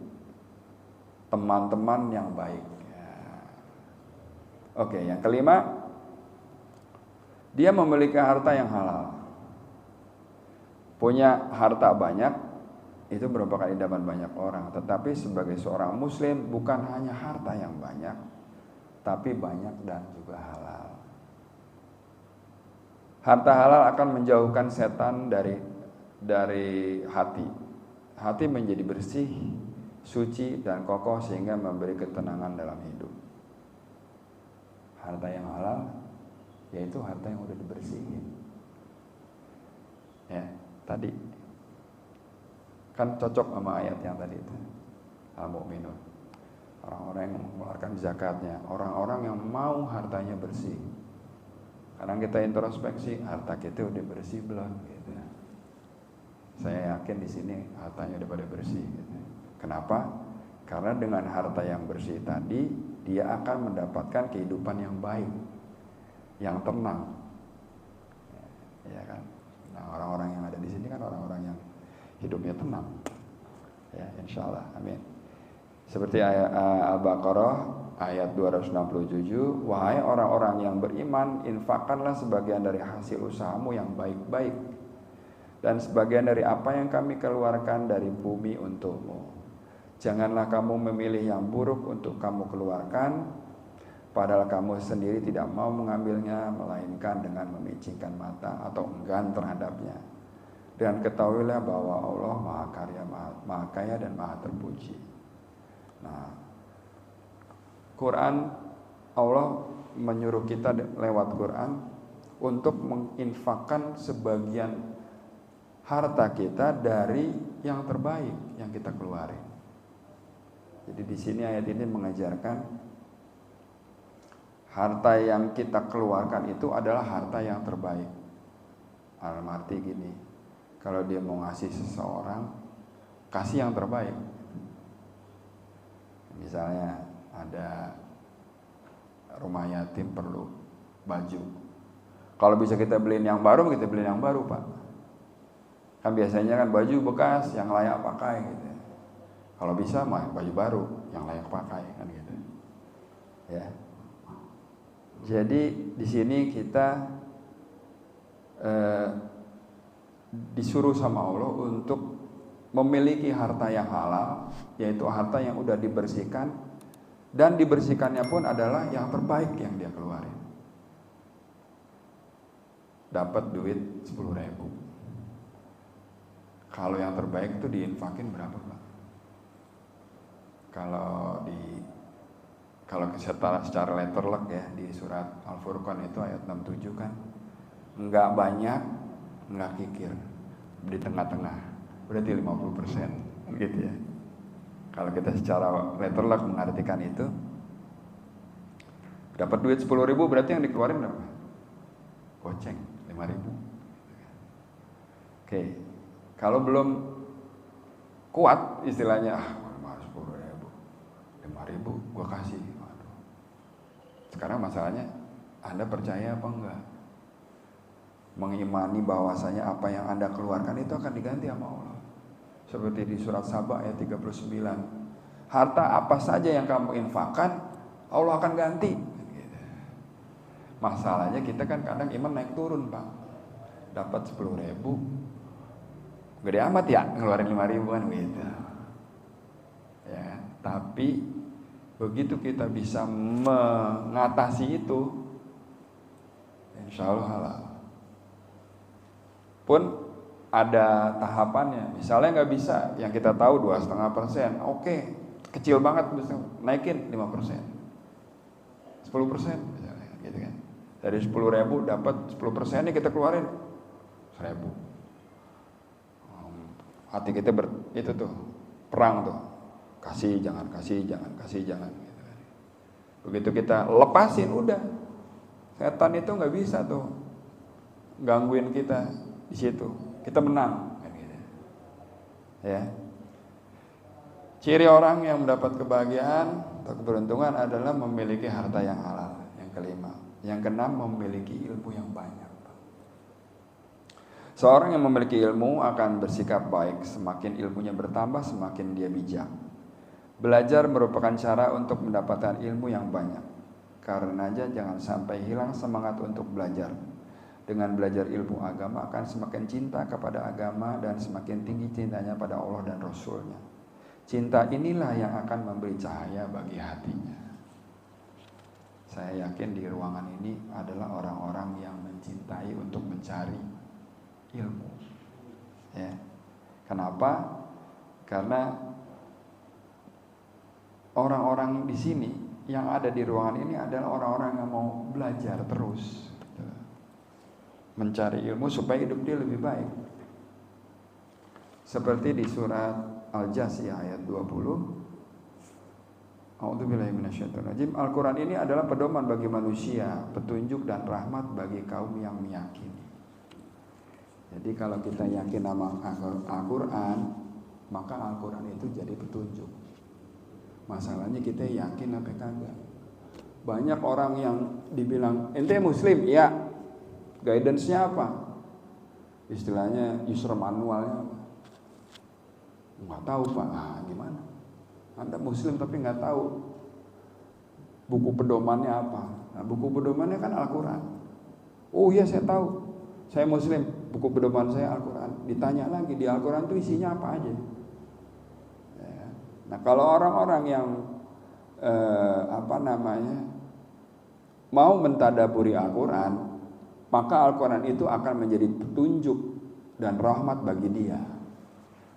A: teman-teman yang baik. Oke, yang kelima, dia memiliki harta yang halal. Punya harta banyak, itu merupakan idaman banyak orang. Tetapi sebagai seorang muslim, bukan hanya harta yang banyak, tapi banyak dan juga halal. Harta halal akan menjauhkan setan dari hati. Hati menjadi bersih, suci, dan kokoh sehingga memberi ketenangan dalam hidup. Harta yang halal yaitu harta yang udah dibersihin. Ya, tadi kan cocok sama ayat yang tadi itu. Al-Mu'minun. Orang-orang yang mengeluarkan zakatnya, orang-orang yang mau hartanya bersih. Kadang kita introspeksi, harta kita udah bersih belum gitu. Saya yakin di sini hartanya udah pada bersih gitu. Kenapa? Karena dengan harta yang bersih tadi, dia akan mendapatkan kehidupan yang baik, yang tenang, ya kan? Nah, orang-orang yang ada di sini kan orang-orang yang hidupnya tenang, ya, insya Allah, amin. Seperti ayat Al-Baqarah ayat 267, wahai orang-orang yang beriman, infakkanlah sebagian dari hasil usahamu yang baik-baik, dan sebagian dari apa yang kami keluarkan dari bumi untukmu. Janganlah kamu memilih yang buruk untuk kamu keluarkan, padahal kamu sendiri tidak mau mengambilnya, melainkan dengan memicingkan mata atau enggan terhadapnya. Dan ketahuilah bahwa Allah Maha Kaya dan Maha Terpuji. Nah, Quran, Allah menyuruh kita lewat Quran untuk menginfakkan sebagian harta kita dari yang terbaik yang kita keluarin. Jadi di sini ayat ini mengajarkan harta yang kita keluarkan itu adalah harta yang terbaik. Dalam arti gini, kalau dia mau ngasih seseorang, kasih yang terbaik. Misalnya ada rumah yatim perlu baju, kalau bisa kita beliin yang baru, kita beliin yang baru, Pak. Kan biasanya kan baju bekas yang layak pakai gitu. Kalau bisa mah baju baru yang layak pakai kan gitu. Ya. Jadi di sini kita disuruh sama Allah untuk memiliki harta yang halal, yaitu harta yang udah dibersihkan, dan dibersihkannya pun adalah yang terbaik yang dia keluarin. Dapat duit 10.000. Kalau yang terbaik itu diinfakin berapa, Pak? Kalau secara letterlek ya, di surat Al-Furqan itu ayat 67 kan, enggak banyak, enggak kikir, di tengah-tengah, berarti 50% gitu ya. Kalau kita secara letterlek mengartikan itu, dapat duit 10.000 berarti yang dikeluarin berapa? Goceng 5.000. Oke, kalau belum kuat istilahnya, 10.000, 5.000 gua kasih. Waduh. Sekarang masalahnya, Anda percaya apa enggak? Mengimani bahwasanya apa yang Anda keluarkan itu akan diganti sama Allah. Seperti di surat Saba ayat 39. Harta apa saja yang kamu infakkan, Allah akan ganti. Masalahnya kita kan kadang iman naik turun, Pak. Dapat 10.000, gede amat ya ngeluarin 5.000 kan gitu. Ya, tapi begitu kita bisa mengatasi itu, insya Allah halal. Pun ada tahapannya. Misalnya nggak bisa, yang kita tahu 2,5%, oke, kecil banget, bisa naikin 5%, 10%, misalnya, gitu kan. Dari 10.000 dapat 10% nih kita keluarin 1.000. Hati kita itu tuh perang tuh, kasih jangan kasih jangan kasih jangan. Gitu kan. Begitu kita lepasin udah, setan itu nggak bisa tuh gangguin kita di situ. Kita menang, gitu. Ya. Ciri orang yang mendapat kebahagiaan atau keberuntungan adalah memiliki harta yang halal. Yang kelima, yang keenam, memiliki ilmu yang banyak. Seorang yang memiliki ilmu akan bersikap baik. Semakin ilmunya bertambah, semakin dia bijak. Belajar merupakan cara untuk mendapatkan ilmu yang banyak. Karenanya jangan sampai hilang semangat untuk belajar. Dengan belajar ilmu agama akan semakin cinta kepada agama dan semakin tinggi cintanya pada Allah dan Rasulnya. Cinta inilah yang akan memberi cahaya bagi hatinya. Saya yakin di ruangan ini adalah orang-orang yang mencintai untuk mencari ilmu. Ya. Kenapa? Karena orang-orang di sini yang ada di ruangan ini adalah orang-orang yang mau belajar terus, mencari ilmu supaya hidup dia lebih baik. Seperti di surat Al-Jasiyah ayat 20. A'udzubillahi minasyaitonirrajim. Al-Quran ini adalah pedoman bagi manusia, petunjuk dan rahmat bagi kaum yang meyakini. Jadi kalau kita yakin sama Al-Quran, maka Al-Quran itu jadi petunjuk. Masalahnya kita yakin apa kagak. Banyak orang yang dibilang, ente muslim? Ya. Guidance-nya apa? Istilahnya user manualnya apa? Nggak tahu, Pak. Gimana? Anda muslim tapi nggak tahu buku pedomannya apa. Nah, buku pedomannya kan Al-Quran. Oh iya, saya tahu, saya muslim, buku pedoman saya Al-Quran. Ditanya lagi, di Al-Quran itu isinya apa aja. Ya. Nah, kalau orang-orang yang mau mentadaburi Al-Quran, maka Al-Quran itu akan menjadi petunjuk dan rahmat bagi dia.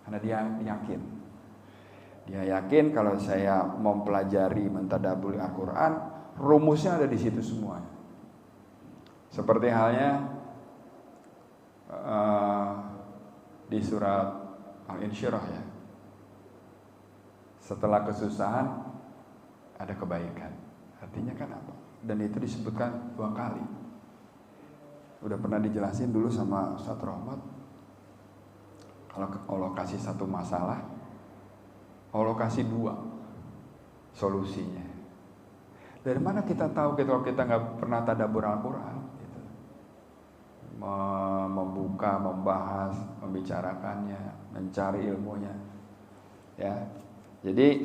A: Karena dia yakin. Dia yakin kalau saya mempelajari, mentadaburi Al-Quran, rumusnya ada di situ semua. Seperti halnya di surat Al-Insyirah ya. Setelah kesusahan ada kebaikan. Artinya kan apa? Dan itu disebutkan 2 kali. Udah pernah dijelasin dulu sama Ustaz Rahmat. Kalau Allah kasih satu masalah, Allah kasih 2 solusinya. Dari mana kita tahu kalau kita nggak pernah tadabbur Al-Quran? Gitu. Membuka, membahas, membicarakannya, mencari ilmunya. Ya, jadi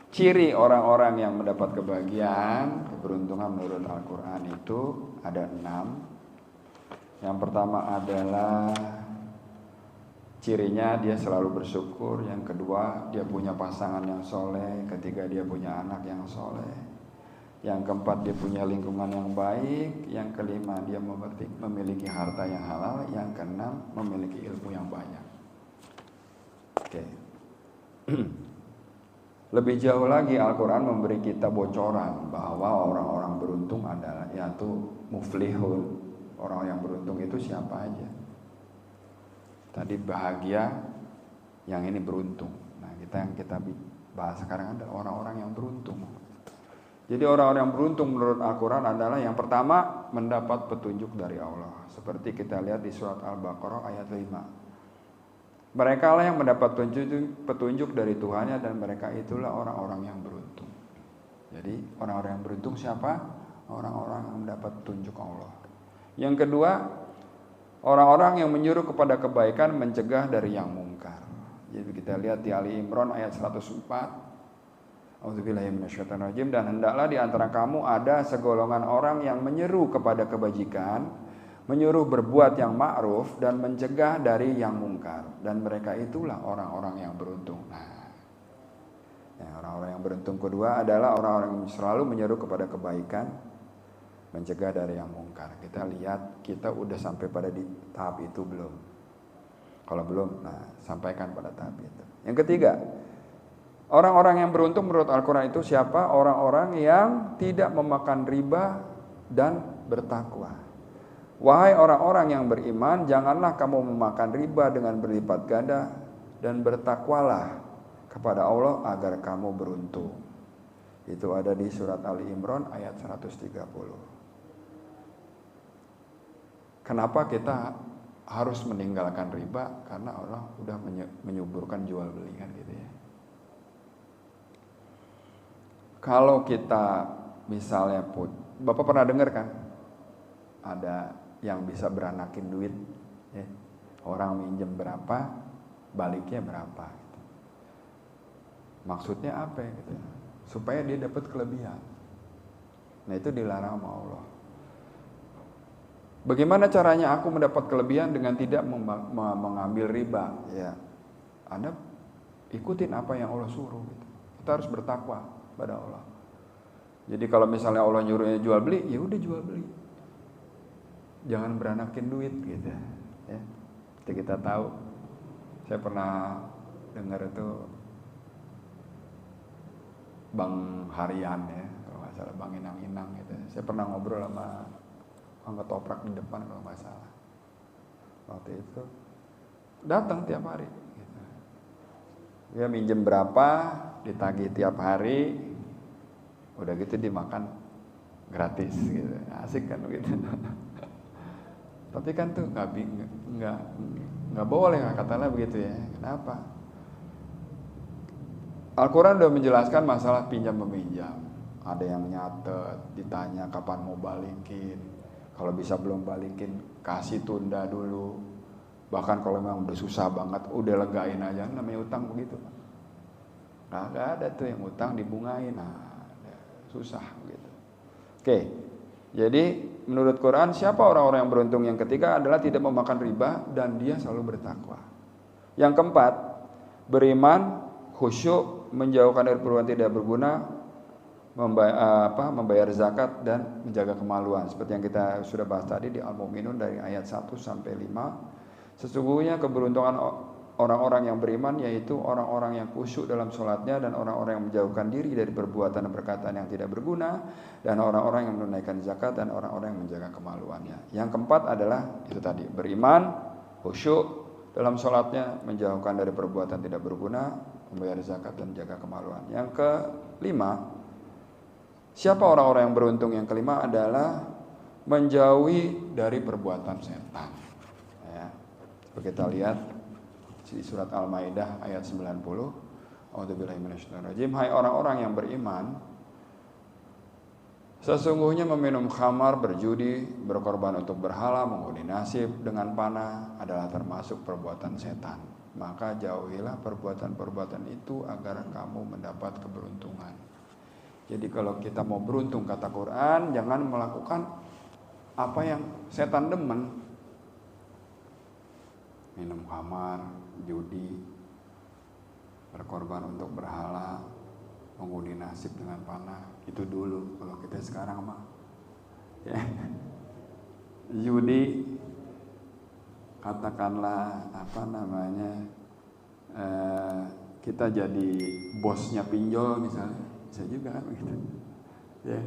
A: ciri orang-orang yang mendapat kebahagiaan, keberuntungan menurut Al-Quran itu ada 6. Yang pertama adalah cirinya dia selalu bersyukur. Yang kedua, dia punya pasangan yang soleh. Ketiga, dia punya anak yang soleh. Yang keempat, dia punya lingkungan yang baik. Yang kelima, dia memiliki harta yang halal. Yang keenam, memiliki ilmu yang banyak. Oke. Lebih jauh lagi Al-Quran memberi kita bocoran bahwa orang-orang beruntung adalah yaitu muflihun. Orang yang beruntung itu siapa aja? Tadi bahagia, yang ini beruntung. Nah, yang kita bahas sekarang adalah orang-orang yang beruntung. Jadi orang-orang yang beruntung menurut Al-Quran adalah yang pertama mendapat petunjuk dari Allah. Seperti kita lihat di surat Al-Baqarah ayat 5. Mereka lah yang mendapat petunjuk dari Tuhannya dan mereka itulah orang-orang yang beruntung. Jadi orang-orang yang beruntung siapa? Orang-orang yang mendapat petunjuk Allah. Yang kedua, orang-orang yang menyuruh kepada kebaikan, mencegah dari yang mungkar. Jadi kita lihat di Ali Imran ayat 104. A'udzubillahi minasyaitonirrajim. Dan hendaklah di antara kamu ada segolongan orang yang menyeru kepada kebajikan, menyuruh berbuat yang ma'ruf dan mencegah dari yang mungkar. Dan mereka itulah orang-orang yang beruntung. Nah, orang-orang yang beruntung kedua adalah orang-orang yang selalu menyeru kepada kebaikan, mencegah dari yang mungkar. Kita lihat kita udah sampai pada di tahap itu belum? Kalau belum, nah sampaikan pada tahap itu. Yang ketiga, orang-orang yang beruntung menurut Al-Quran itu siapa? Orang-orang yang tidak memakan riba dan bertakwa. Wahai orang-orang yang beriman, janganlah kamu memakan riba dengan berlipat ganda dan bertakwalah kepada Allah agar kamu beruntung. Itu ada di surat Ali Imran ayat 130. Kenapa kita harus meninggalkan riba? Karena Allah udah menyuburkan jual beli kan gitu ya. Kalau kita misalnya Bapak pernah dengar kan? Ada yang bisa beranakin duit ya. Orang minjem berapa, baliknya berapa gitu. Maksudnya apa ya gitu? Supaya dia dapat kelebihan. Nah itu dilarang sama Allah. Bagaimana caranya aku mendapat kelebihan dengan tidak mengambil riba? Ya, Anda ikutin apa yang Allah suruh. Gitu. Kita harus bertakwa pada Allah. Jadi kalau misalnya Allah nyuruhnya jual beli, ya udah jual beli. Jangan beranakin duit gitu. Ya, seperti kita tahu, saya pernah dengar itu Bank Harian ya, kalau nggak salah Bank Inang-Inang gitu. Saya pernah ngobrol sama ketoprak di depan kalau nggak salah. Waktu itu datang tiap hari. Gitu. Dia minjem berapa, ditagih tiap hari, udah gitu dimakan gratis gitu. Asik kan gitu. Tapi kan tuh nggak boleh katanya begitu ya. Kenapa? Al-Quran udah menjelaskan masalah pinjam meminjam. Ada yang nyatet, ditanya kapan mau balikin. Kalau bisa belum balikin, kasih tunda dulu. Bahkan kalau memang udah susah banget, udah legain aja. Namanya utang begitu. Nah, gak ada tuh yang utang dibungain. Nah, susah gitu. Oke, jadi menurut Quran, siapa orang-orang yang beruntung? Yang ketiga adalah tidak memakan riba dan dia selalu bertakwa. Yang keempat, beriman, khusyuk, menjauhkan dari perbuatan tidak berguna, membayar zakat dan menjaga kemaluan. Seperti yang kita sudah bahas tadi di Al-Mu'minun dari ayat 1 sampai 5. Sesungguhnya keberuntungan orang-orang yang beriman yaitu orang-orang yang khusyuk dalam sholatnya dan orang-orang yang menjauhkan diri dari perbuatan dan perkataan yang tidak berguna dan orang-orang yang menunaikan zakat dan orang-orang yang menjaga kemaluannya. Yang keempat adalah itu tadi, beriman, khusyuk dalam sholatnya, menjauhkan dari perbuatan tidak berguna, membayar zakat dan menjaga kemaluan. Yang kelima, siapa orang-orang yang beruntung? Yang kelima adalah menjauhi dari perbuatan setan. Ya. Kita lihat di surat Al-Maidah ayat 90. A'udzubillahi minasyaitonir rajim. Hai orang-orang yang beriman, sesungguhnya meminum khamar, berjudi, berkorban untuk berhala, mengundi nasib dengan panah adalah termasuk perbuatan setan. Maka jauhilah perbuatan-perbuatan itu agar kamu mendapat keberuntungan. Jadi kalau kita mau beruntung, kata Quran, jangan melakukan apa yang setan demen. Minum khamar, judi, berkorban untuk berhala, mengundi nasib dengan panah. Itu dulu. Kalau kita sekarang mah ya, judi, katakanlah kita jadi bosnya pinjol misalnya, bisa juga kan begitu ya,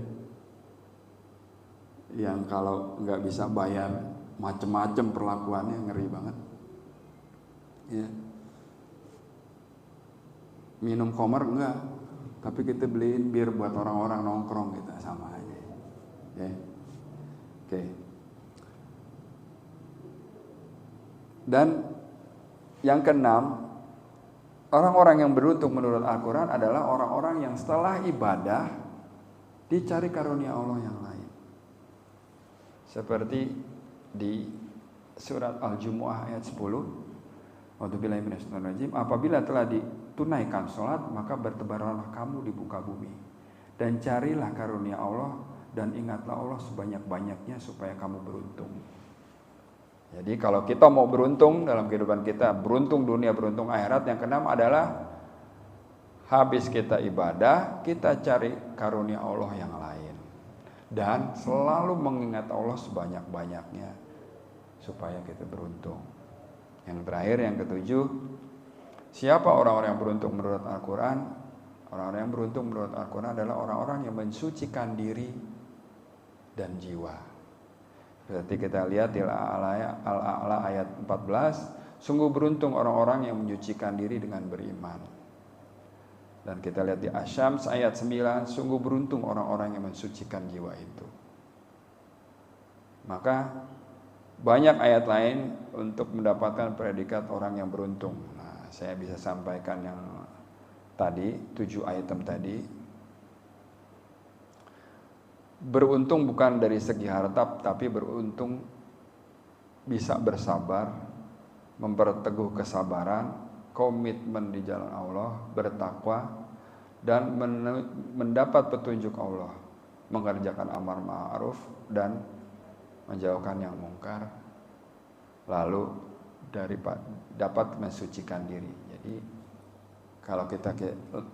A: yang kalau nggak bisa bayar macem-macem perlakuannya, ngeri banget ya. Minum khamar enggak, tapi kita beliin bir buat orang-orang nongkrong, kita sama aja ya. Oke. Dan yang keenam, orang-orang yang beruntung menurut Al-Quran adalah orang-orang yang setelah ibadah dicari karunia Allah yang lain. Seperti di surat Al-Jumu'ah ayat 10. A'udzubillahi minasyaitonir rajim. Apabila telah ditunaikan sholat, maka bertebaranlah kamu di muka bumi dan carilah karunia Allah dan ingatlah Allah sebanyak-banyaknya supaya kamu beruntung. Jadi kalau kita mau beruntung dalam kehidupan kita, beruntung dunia, beruntung akhirat, yang keenam adalah habis kita ibadah, kita cari karunia Allah yang lain dan selalu mengingat Allah sebanyak-banyaknya supaya kita beruntung. Yang terakhir, yang ketujuh, siapa orang-orang yang beruntung menurut Al-Quran? Orang-orang yang beruntung menurut Al-Quran adalah orang-orang yang mensucikan diri dan jiwa. Berarti kita lihat di Al-A'la ayat 14, sungguh beruntung orang-orang yang menyucikan diri dengan beriman. Dan kita lihat di Asy-Syams ayat 9, sungguh beruntung orang-orang yang mensucikan jiwa itu. Maka banyak ayat lain untuk mendapatkan predikat orang yang beruntung. Nah, saya bisa sampaikan yang tadi, 7 item tadi. Beruntung bukan dari segi harta, tapi beruntung bisa bersabar, memperteguh kesabaran, komitmen di jalan Allah, bertakwa, dan mendapat petunjuk Allah, mengerjakan amar ma'ruf dan menjauhkan yang mungkar, lalu dapat mensucikan diri. Jadi kalau kita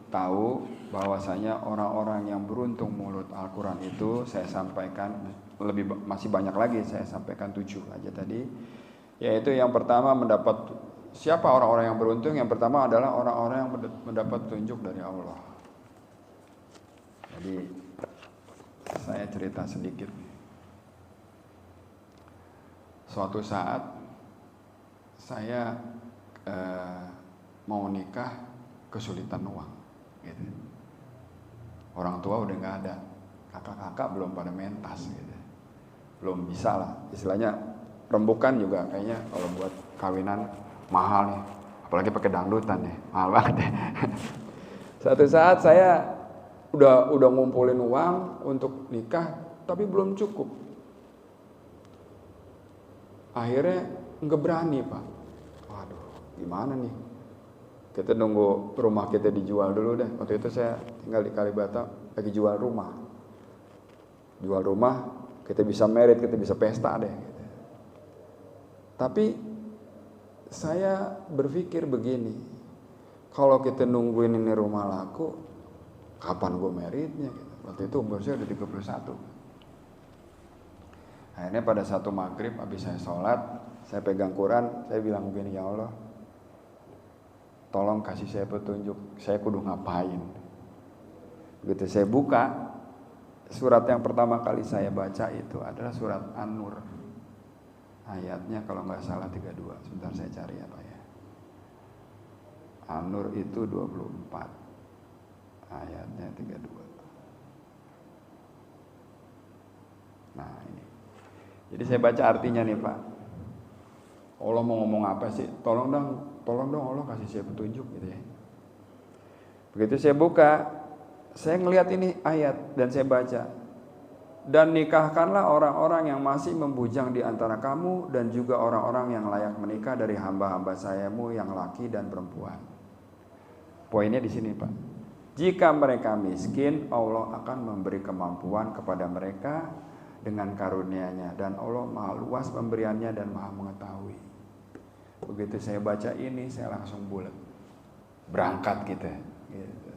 A: tahu bahwasanya orang-orang yang beruntung menurut Al-Quran itu, saya sampaikan masih banyak lagi, saya sampaikan 7 aja tadi. Yaitu yang pertama, siapa orang-orang yang beruntung? Yang pertama adalah orang-orang yang mendapat petunjuk dari Allah. Jadi saya cerita sedikit. Suatu saat saya mau nikah, kesulitan uang gitu. Orang tua udah nggak ada, kakak-kakak belum pada mentas gitu, belum bisa lah, istilahnya rembukan juga kayaknya kalau buat kawinan mahal nih, apalagi pakai dangdutan nih, mahal banget ya. Suatu saat saya udah ngumpulin uang untuk nikah, tapi belum cukup. Akhirnya nggak berani, Pak. Waduh, gimana nih? Kita nunggu rumah kita dijual dulu deh. Waktu itu saya tinggal di Kalibata, lagi jual rumah. Jual rumah, kita bisa merit, kita bisa pesta deh. Gitu. Tapi saya berpikir begini, kalau kita nungguin ini rumah laku, kapan gue meritnya? Gitu. Waktu itu umur saya udah 31. Akhirnya pada satu maghrib habis saya sholat, saya pegang Quran, saya bilang begini, ya Allah, tolong kasih saya petunjuk, saya kudu ngapain. Begitu saya buka, surat yang pertama kali saya baca itu adalah surat An-Nur. Ayatnya kalau nggak salah 32, sebentar saya cari apa ya. An-Nur itu 24, ayatnya 32. Nah ini. Jadi saya baca artinya nih Pak. Allah mau ngomong apa sih? Tolong dong Allah kasih saya petunjuk gitu ya. Begitu saya buka, saya ngelihat ini ayat dan saya baca. Dan nikahkanlah orang-orang yang masih membujang di antara kamu dan juga orang-orang yang layak menikah dari hamba-hamba sayamu yang laki dan perempuan. Poinnya di sini, Pak. Jika mereka miskin, Allah akan memberi kemampuan kepada mereka dengan karunia-Nya, dan Allah Maha luas pemberiannya dan Maha mengetahui. Begitu saya baca ini, saya langsung bulat. Berangkat kita. Gitu.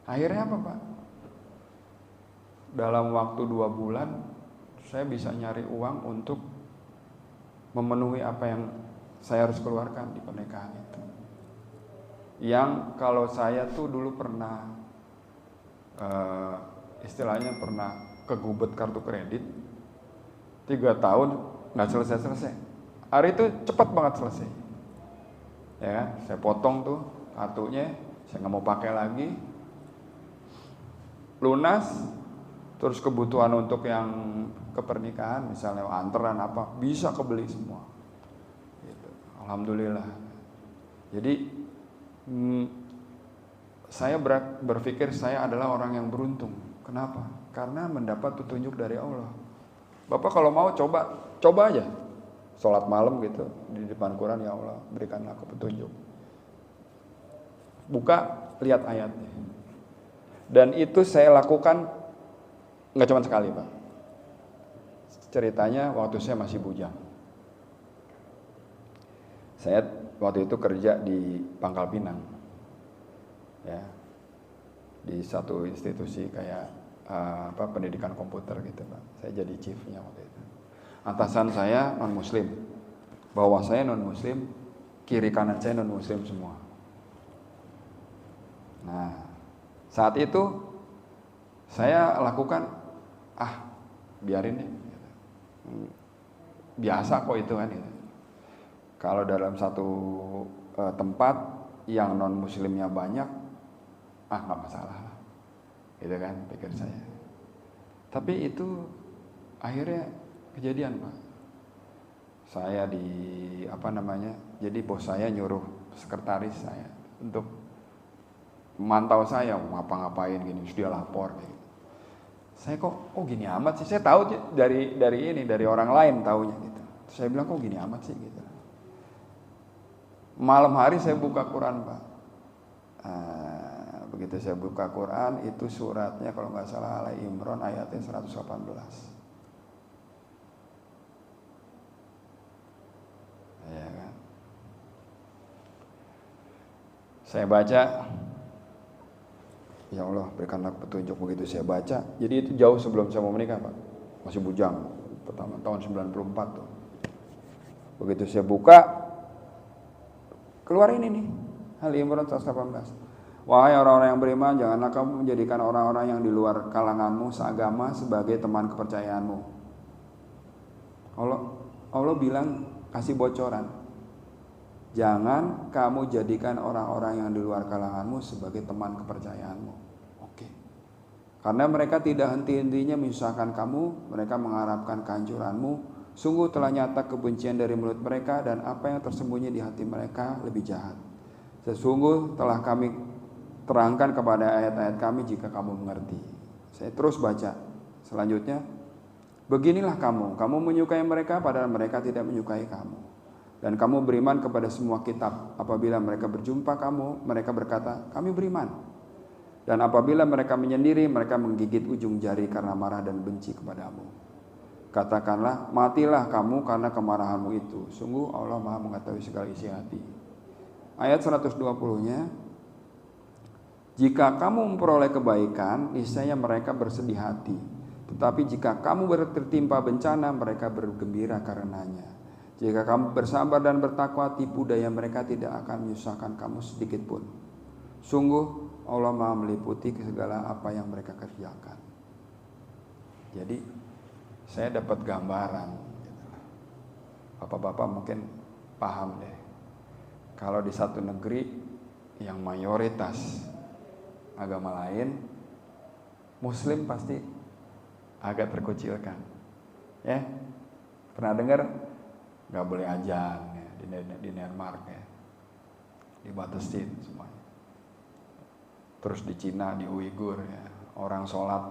A: Akhirnya apa, Pak? Dalam waktu 2 bulan saya bisa nyari uang untuk memenuhi apa yang saya harus keluarkan di pernikahan itu. Yang kalau saya tuh dulu pernah istilahnya pernah kegubet kartu kredit 3 tahun nggak selesai. Hari itu cepat banget selesai. Ya, saya potong tuh kartunya, saya nggak mau pakai lagi, lunas. Terus kebutuhan untuk yang kepernikahan, misalnya anteran apa, bisa kebeli semua. Gitu. Alhamdulillah. Jadi saya berpikir saya adalah orang yang beruntung. Kenapa? Karena mendapat petunjuk dari Allah. Bapak kalau mau coba aja. Sholat malam gitu di depan Quran, ya Allah berikanlah aku petunjuk. Buka, lihat ayatnya. Dan itu saya lakukan nggak cuma sekali, Pak. Ceritanya waktu saya masih bujang. Saya waktu itu kerja di Pangkal Pinang, ya, di satu institusi kayak pendidikan komputer gitu, Pak. Saya jadi chiefnya waktu itu. Atasan saya non Muslim, bawah saya non Muslim, kiri kanan saya non Muslim semua. Nah, saat itu saya lakukan biarin deh, biasa kok itu kan gitu. Kalau dalam satu tempat yang non muslimnya banyak, nggak masalah, gitu kan pikir saya. Tapi itu akhirnya kejadian, Pak. Saya jadi bos saya nyuruh sekretaris saya untuk memantau saya mau ngapa-ngapain gini, terus dia lapor gitu. Saya kok gini amat sih, saya tahu dari orang lain taunya gitu. Terus saya bilang kok gini amat sih gitu. Malam hari saya buka Quran, Pak. Begitu saya buka Quran, itu suratnya kalau nggak salah Ali Imran ayatnya 118. Ya kan? Saya baca, ya Allah berikanlah petunjuk. Begitu saya baca, jadi itu jauh sebelum saya mau menikah, Pak. Masih bujang, pertama tahun 94 tuh. Begitu saya buka, keluar ini nih, Ali Imran 118. Wahai orang-orang yang beriman, janganlah kamu menjadikan orang-orang yang di luar kalanganmu seagama sebagai teman kepercayaanmu. Allah bilang, kasih bocoran. Jangan kamu jadikan orang-orang yang di luar kalanganmu sebagai teman kepercayaanmu. Oke. Karena mereka tidak henti-hentinya menyusahkan kamu, mereka mengharapkan kehancuranmu. Sungguh telah nyata kebencian dari mulut mereka dan apa yang tersembunyi di hati mereka lebih jahat. Sesungguh telah kami terangkan kepada ayat-ayat kami jika kamu mengerti. Saya terus baca. Selanjutnya, beginilah kamu menyukai mereka padahal mereka tidak menyukai kamu. Dan kamu beriman kepada semua kitab. Apabila mereka berjumpa kamu, mereka berkata, kami beriman. Dan apabila mereka menyendiri, mereka menggigit ujung jari karena marah dan benci kepadamu. Katakanlah, matilah kamu karena kemarahanmu itu. Sungguh Allah Maha mengetahui segala isi hati. Ayat 120-nya, jika kamu memperoleh kebaikan, niscaya mereka bersedih hati. Tetapi jika kamu tertimpa bencana, mereka bergembira karenanya. Jika kamu bersabar dan bertakwa, tipu daya mereka tidak akan menyusahkan kamu sedikit pun. Sungguh Allah Maha meliputi segala apa yang mereka kerjakan. Jadi saya dapat gambaran. Bapak-bapak mungkin paham deh. Kalau di satu negeri yang mayoritas agama lain, Muslim pasti agak terkucilkan. Ya, pernah dengar? Gak boleh azan ya, di Denmark ya, dibatasin semuanya. Terus di Cina, di Uighur ya, orang sholat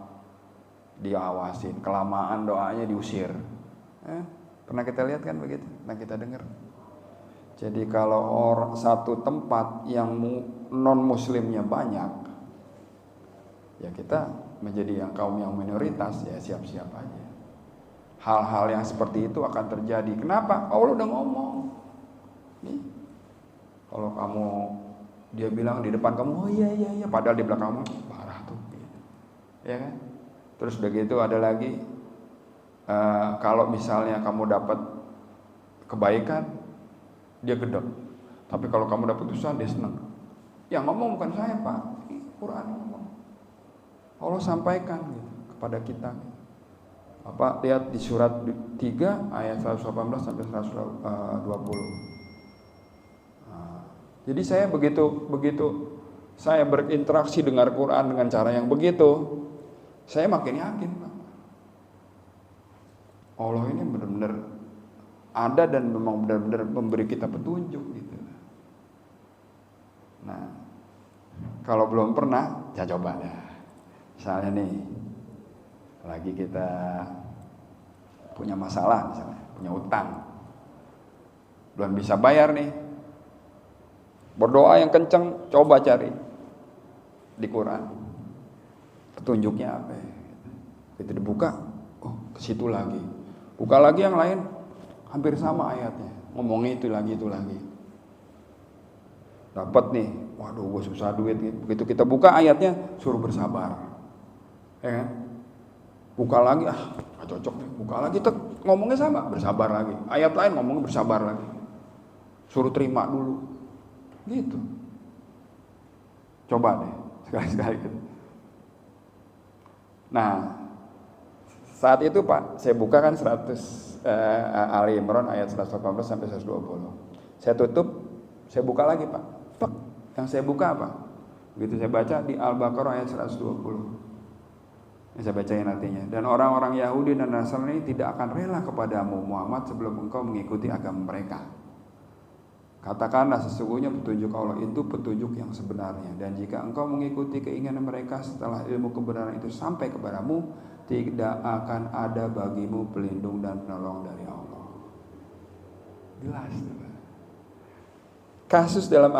A: diawasin, kelamaan doanya diusir. Pernah kita lihat kan begitu? Pernah kita dengar? Jadi kalau satu tempat yang non muslimnya banyak, ya kita menjadi kaum yang minoritas, ya siap-siap aja. Hal-hal yang seperti itu akan terjadi. Kenapa? Allah udah ngomong. Nih, kalau kamu, dia bilang di depan kamu, oh iya, padahal di belakang kamu parah tuh, gitu. Ya kan? Terus udah gitu ada lagi, kalau misalnya kamu dapat kebaikan, dia gedek. Tapi kalau kamu dapat dosa, dia senang. Yang ngomong bukan saya, Pak, Quran ngomong. Allah sampaikan gitu kepada kita. Apa, lihat di surat 3 ayat 118 sampai 120. Jadi saya begitu saya berinteraksi dengan Quran dengan cara yang begitu, saya makin yakin, Pak, Allah ini benar-benar ada dan memang benar-benar memberi kita petunjuk gitu. Nah, kalau belum pernah, ya coba dah. Misalnya nih, lagi kita punya masalah, misalnya punya utang, belum bisa bayar nih, berdoa yang kenceng, coba cari di Quran petunjuknya apa ya. Kita dibuka, oh ke situ lagi, buka lagi yang lain, hampir sama ayatnya, ngomongnya itu lagi. Dapat nih, waduh gue susah duit. Begitu kita buka ayatnya, suruh bersabar, ya kan? Buka lagi, gak cocok nih. Buka lagi, ngomongnya sama, bersabar lagi. Ayat lain ngomongnya bersabar lagi, suruh terima dulu, gitu. Coba deh sekali-sekali gitu. Nah, saat itu Pak, saya buka kan 100 Ali Imran ayat 118 sampai 120. Saya tutup, saya buka lagi Pak. Tek, yang saya buka apa? Begitu saya baca di Al-Baqarah ayat 120. Yang saya bacain artinya. Dan orang-orang Yahudi dan Nasrani tidak akan rela kepadamu Muhammad sebelum engkau mengikuti agama mereka. Katakanlah sesungguhnya petunjuk Allah itu petunjuk yang sebenarnya. Dan jika engkau mengikuti keinginan mereka setelah ilmu kebenaran itu sampai kepadamu, tidak akan ada bagimu pelindung dan penolong dari Allah. Jelas. Kasus dalam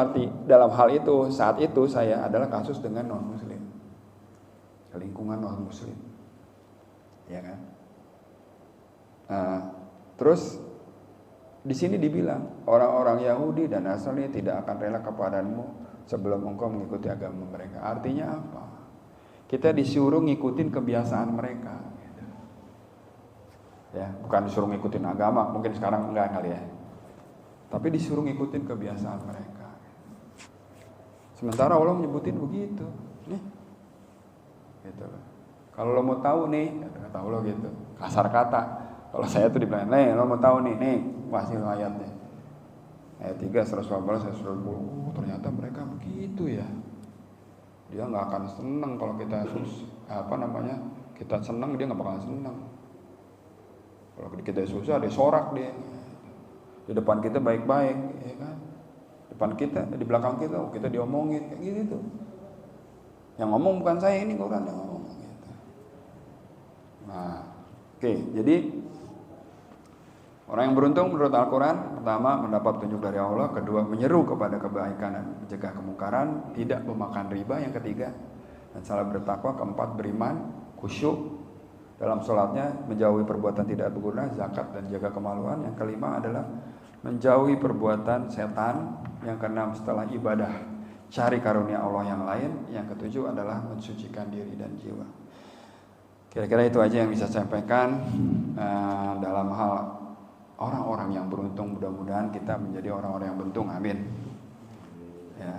A: hal itu, saat itu saya adalah kasus dengan non-muslim, lingkungan non-muslim, ya kan? Terus di sini dibilang orang-orang Yahudi dan Nasrani tidak akan rela kepadamu sebelum engkau mengikuti agama mereka. Artinya apa? Kita disuruh ngikutin kebiasaan mereka, gitu. Ya, bukan disuruh ngikutin agama, mungkin sekarang enggak kali ya. Tapi disuruh ngikutin kebiasaan mereka. Sementara Allah menyebutin begitu, nih, gitu. Kalau lo mau tahu nih, kata Allah gitu, kasar kata. Kalau saya tuh dibilang, nih, lo mau tahu nih, pasti ayatnya. Ayat 3, 112, 120. Ternyata mereka begitu ya. Dia nggak akan senang kalau kita kita senang, dia nggak bakal senang. Kalau kita susah, dia sorak dia. Di depan kita baik-baik, ya kan? Depan kita, di belakang kita diomongin kayak gitu. Yang ngomong bukan saya, ini Quran yang ngomong gitu. Nah, oke, jadi orang yang beruntung menurut Al-Quran, pertama mendapat petunjuk dari Allah, kedua menyeru kepada kebaikan dan mencegah kemungkaran, tidak memakan riba, yang ketiga dan salah bertakwa, keempat beriman, khusyuk dalam sholatnya, menjauhi perbuatan tidak berguna, zakat dan jaga kemaluan, yang kelima adalah menjauhi perbuatan setan, yang keenam setelah ibadah cari karunia Allah yang lain, yang ketujuh adalah mensucikan diri dan jiwa. Kira-kira itu aja yang bisa saya sampaikan dalam hal orang-orang yang beruntung. Mudah-mudahan kita menjadi orang-orang yang beruntung, amin. Ya,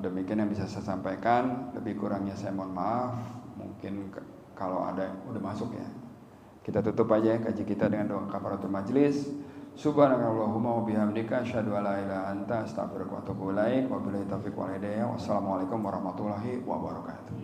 A: demikian yang bisa saya sampaikan. Lebih kurangnya saya mohon maaf. Mungkin kalau ada udah masuk ya. Kita tutup aja kaji kita dengan doa kafaratul majlis. Subhanakallahumma wa bihamdika asyhadu an la ilaha illa anta astaghfiruka wa atubu ilaik. Wabillahi taufiq wal hidayah. Wassalamualaikum warahmatullahi wabarakatuh.